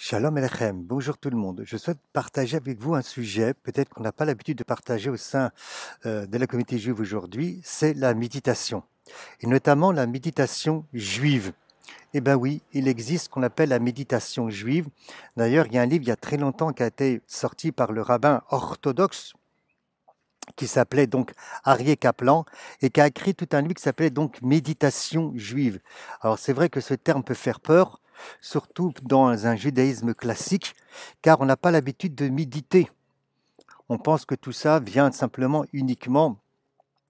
Shalom Alechem, bonjour tout le monde. Je souhaite partager avec vous un sujet, peut-être qu'on n'a pas l'habitude de partager au sein de la communauté juive aujourd'hui, c'est la méditation, et notamment la méditation juive. Eh bien oui, il existe ce qu'on appelle la méditation juive. D'ailleurs, il y a un livre il y a très longtemps qui a été sorti par le rabbin orthodoxe, qui s'appelait donc Aryeh Kaplan, et qui a écrit tout un livre qui s'appelait donc Méditation juive. Alors c'est vrai que ce terme peut faire peur, surtout dans un judaïsme classique, car on n'a pas l'habitude de méditer. On pense que tout ça vient simplement uniquement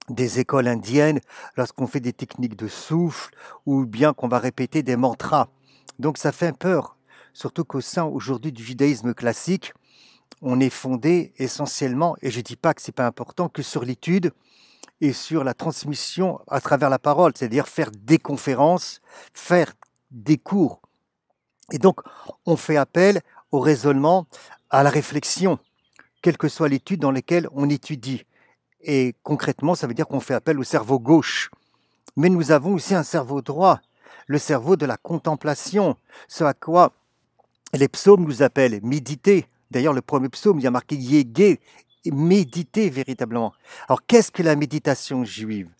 des écoles indiennes, lorsqu'on fait des techniques de souffle, ou bien qu'on va répéter des mantras. Donc ça fait peur, surtout qu'au sein aujourd'hui du judaïsme classique, on est fondé essentiellement, et je ne dis pas que ce n'est pas important, que sur l'étude et sur la transmission à travers la parole, c'est-à-dire faire des conférences, faire des cours. Et donc, on fait appel au raisonnement, à la réflexion, quelle que soit l'étude dans laquelle on étudie. Et concrètement, ça veut dire qu'on fait appel au cerveau gauche. Mais nous avons aussi un cerveau droit, le cerveau de la contemplation, ce à quoi les psaumes nous appellent méditer. D'ailleurs, le premier psaume, il y a marqué Yégué, méditer véritablement. Alors, qu'est-ce que la méditation juive?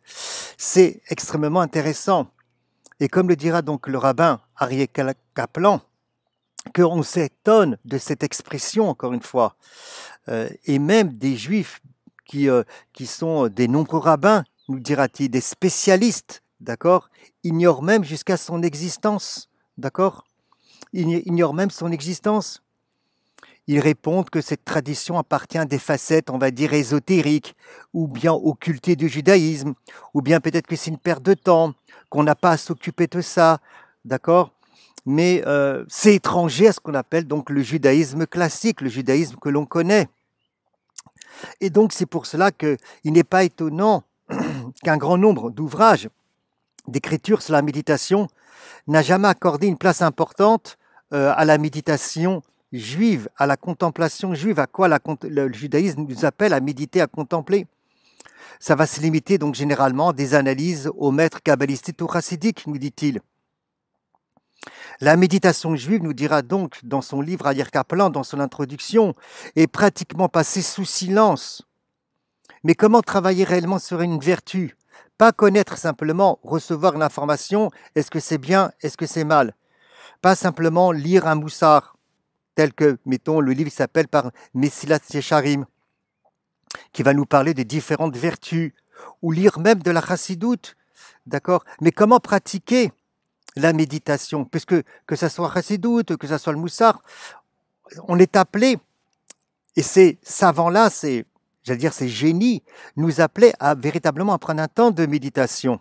C'est extrêmement intéressant. Et comme le dira donc le rabbin Aryeh Kaplan, qu'on s'étonne de cette expression, encore une fois, et même des juifs qui sont des nombreux rabbins, nous dira-t-il, des spécialistes, d'accord, ignorent même jusqu'à son existence, d'accord? Ignorent même son existence. Ils répondent que cette tradition appartient à des facettes, on va dire, ésotériques, ou bien occultées du judaïsme, ou bien peut-être que c'est une perte de temps, qu'on n'a pas à s'occuper de ça, d'accord? Mais c'est étranger à ce qu'on appelle donc le judaïsme classique, le judaïsme que l'on connaît. Et donc c'est pour cela qu'il n'est pas étonnant qu'un grand nombre d'ouvrages, d'écritures sur la méditation, n'a jamais accordé une place importante à la méditation juive, à la contemplation juive, à quoi le judaïsme nous appelle à méditer, à contempler. Ça va se limiter donc généralement à des analyses aux maîtres kabbalistiques ou chassidiques, nous dit-il. La méditation juive, nous dira donc dans son livre Aryeh Kaplan, dans son introduction, est pratiquement passée sous silence. Mais comment travailler réellement sur une vertu? Pas connaître simplement, recevoir une information, est-ce que c'est bien, est-ce que c'est mal? Pas simplement lire un moussard, tel que, mettons, le livre s'appelle par Messilat Yesharim, qui va nous parler des différentes vertus, ou lire même de la chassidoute, d'accord? Mais comment pratiquer la méditation? Puisque que ce soit chassidoute, que ce soit le moussard, on est appelé, et ces savants-là, j'allais dire ces génies, nous appelaient à véritablement prendre un temps de méditation.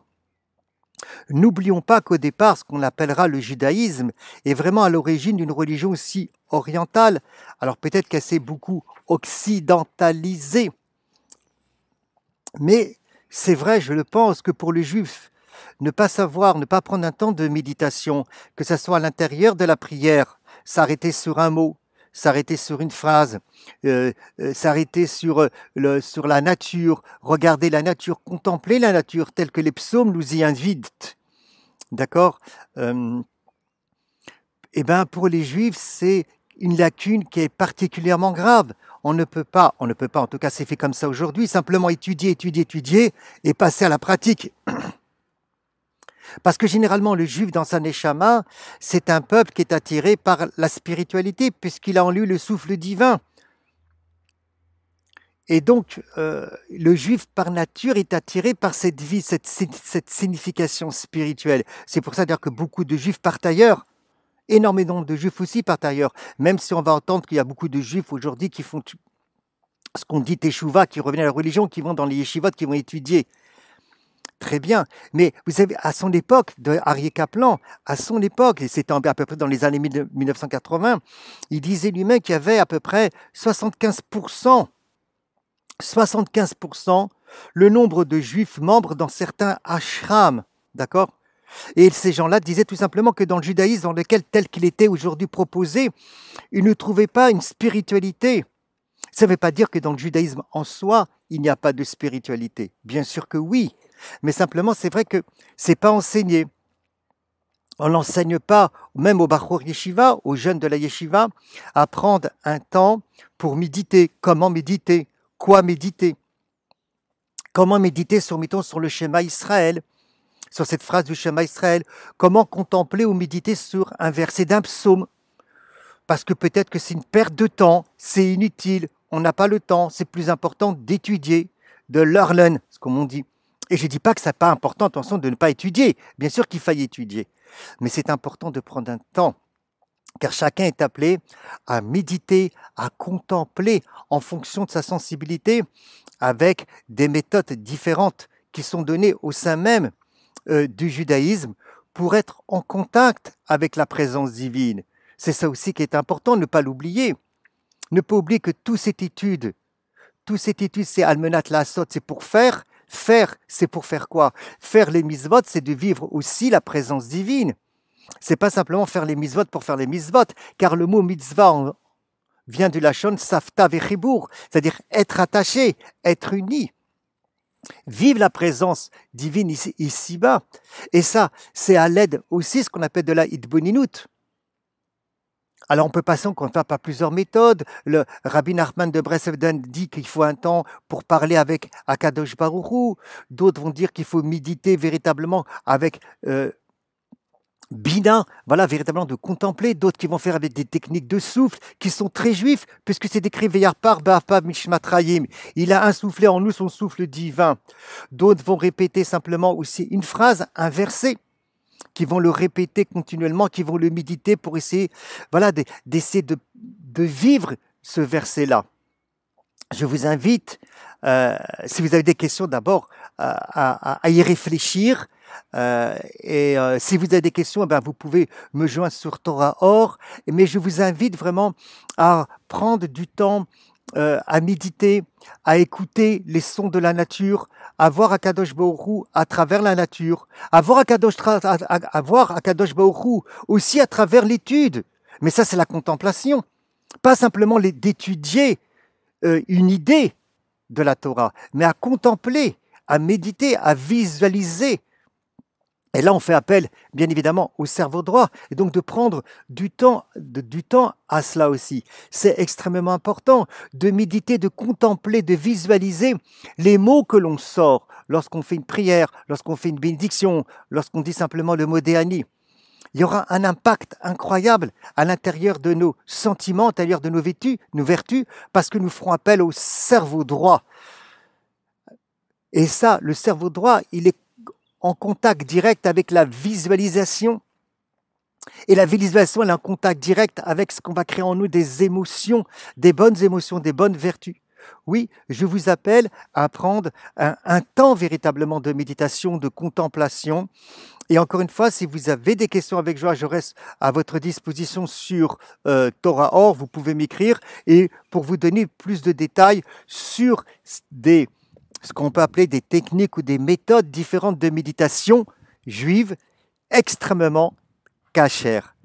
N'oublions pas qu'au départ, ce qu'on appellera le judaïsme est vraiment à l'origine d'une religion aussi orientale. Alors peut-être qu'elle s'est beaucoup occidentalisée. Mais c'est vrai, je le pense, que pour le juif, ne pas savoir, ne pas prendre un temps de méditation, que ce soit à l'intérieur de la prière, s'arrêter sur un mot, s'arrêter sur une phrase, s'arrêter sur la nature, regarder la nature, contempler la nature telle que les psaumes nous y invitent. D'accord? Eh bien, pour les juifs, c'est une lacune qui est particulièrement grave. On ne peut pas, en tout cas c'est fait comme ça aujourd'hui, simplement étudier et passer à la pratique. Parce que généralement, le juif dans sa neshama, c'est un peuple qui est attiré par la spiritualité, puisqu'il a en lui le souffle divin. Et donc, le juif par nature est attiré par cette vie, cette signification spirituelle. C'est pour ça d'ailleurs que beaucoup de juifs partent ailleurs. Énormément de juifs aussi partent ailleurs. Même si on va entendre qu'il y a beaucoup de juifs aujourd'hui qui font ce qu'on dit teshuva, qui reviennent à la religion, qui vont dans les yeshivot, qui vont étudier. Très bien, mais vous savez, à son époque, de Aryeh Kaplan, à son époque, et c'était à peu près dans les années 1980, il disait lui-même qu'il y avait à peu près 75%, le nombre de juifs membres dans certains ashrams, d'accord? Et ces gens-là disaient tout simplement que dans le judaïsme, dans lequel tel qu'il était aujourd'hui proposé, ils ne trouvaient pas une spiritualité. Ça ne veut pas dire que dans le judaïsme en soi, il n'y a pas de spiritualité. Bien sûr que oui, mais simplement c'est vrai que ce n'est pas enseigné. On n'enseigne pas, même aux Bachur Yeshiva, aux jeunes de la Yeshiva, à prendre un temps pour méditer. Comment méditer? Quoi méditer? Comment méditer sur, mettons, sur le schéma Israël, sur cette phrase du schéma Israël? Comment contempler ou méditer sur un verset d'un psaume? Parce que peut-être que c'est une perte de temps, c'est inutile, on n'a pas le temps, c'est plus important d'étudier, de learn, comme on dit. Et je ne dis pas que ce n'est pas important, attention, de ne pas étudier. Bien sûr qu'il faille étudier. Mais c'est important de prendre un temps, car chacun est appelé à méditer, à contempler en fonction de sa sensibilité, avec des méthodes différentes qui sont données au sein même du judaïsme pour être en contact avec la présence divine. C'est ça aussi qui est important, ne pas l'oublier. Ne pas oublier que toute cette étude, c'est almenat lasot, c'est pour faire. Faire, c'est pour faire quoi? Faire les mitzvot, c'est de vivre aussi la présence divine. C'est pas simplement faire les mitzvot pour faire les mitzvot, car le mot mitzvah vient du lachon safta vechibour, c'est-à-dire être attaché, être uni. Vivre la présence divine ici-bas. Et ça, c'est à l'aide aussi ce qu'on appelle de la hitboninut. Alors on peut passer en compte par plusieurs méthodes. Le Rabbi Nachman de Breslavden dit qu'il faut un temps pour parler avec Akadosh Baruch Hu. D'autres vont dire qu'il faut méditer véritablement avec Bina, voilà, véritablement de contempler. D'autres qui vont faire avec des techniques de souffle qui sont très juifs, puisque c'est décrit Veyarpar Ba'apav Mishmatrayim. Il a insoufflé en nous son souffle divin. D'autres vont répéter simplement aussi une phrase, un verset, qui vont le répéter continuellement, qui vont le méditer pour essayer, voilà, d'essayer de vivre ce verset-là. Je vous invite, si vous avez des questions d'abord, à y réfléchir. Si vous avez des questions, vous pouvez me joindre sur Torah Or. Mais je vous invite vraiment à prendre du temps à méditer, à écouter les sons de la nature, à voir Akadosh Baruch Hu à travers la nature, à voir Akadosh Baruch Hu aussi à travers l'étude. Mais ça, c'est la contemplation. Pas simplement d'étudier une idée de la Torah, mais à contempler, à méditer, à visualiser. Et là, on fait appel, bien évidemment, au cerveau droit, et donc de prendre du temps à cela aussi. C'est extrêmement important de méditer, de contempler, de visualiser les mots que l'on sort lorsqu'on fait une prière, lorsqu'on fait une bénédiction, lorsqu'on dit simplement le mot Déani. Il y aura un impact incroyable à l'intérieur de nos sentiments, à l'intérieur de nos vertus, parce que nous ferons appel au cerveau droit. Et ça, le cerveau droit, il est en contact direct avec la visualisation. Et la visualisation, elle est en contact direct avec ce qu'on va créer en nous, des émotions, des bonnes vertus. Oui, je vous appelle à prendre un temps véritablement de méditation, de contemplation. Et encore une fois, si vous avez des questions avec joie, je reste à votre disposition sur Torah Or. Vous pouvez m'écrire et pour vous donner plus de détails sur ce qu'on peut appeler des techniques ou des méthodes différentes de méditation juive extrêmement cachères.